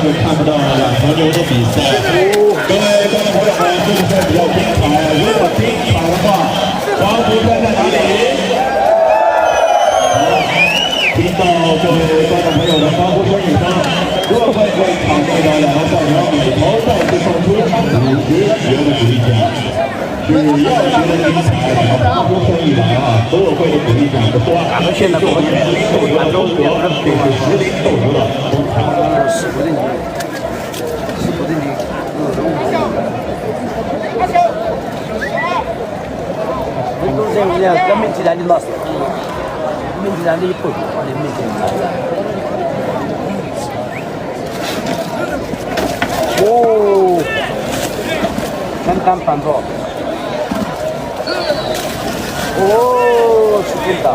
就看不到两头牛的比赛。各位观众朋友们，这个赛比较精彩，如果精彩的话，黄福山在哪里？好，听到各位观众朋友的欢呼声以后，各位为场内的两位赛牛每头再次送出50元的鼓励奖。 只要觉得精彩，发出声音来啊！所有会的鼓励奖不多，现在我们实力斗牛的中国，这是实力斗牛的中国。是不的你，是不的你，很多人人家跟媒体人的老师，媒体人的一步，我的媒体人。哦，简单办到。 哦，是真的。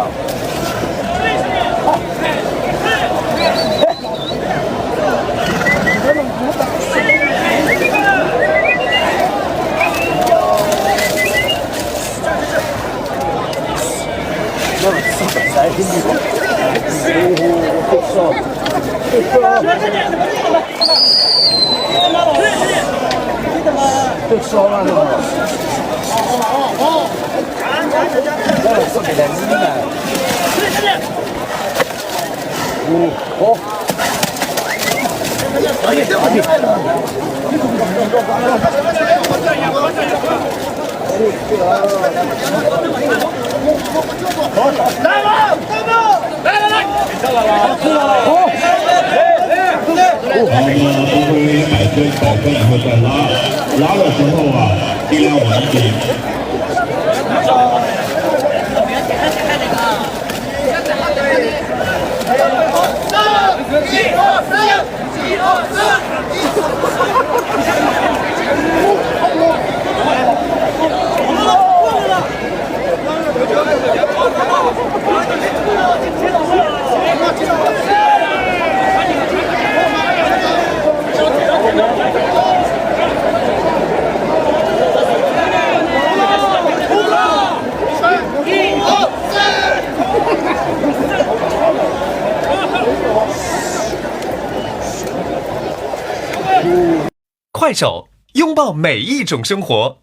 那么3斤多，哦，不少。都少了都。 那是给他吃的。哦，来了，来！好，不会100根以后再拉的时候啊，尽量晚一点。 快手，拥抱每一种生活。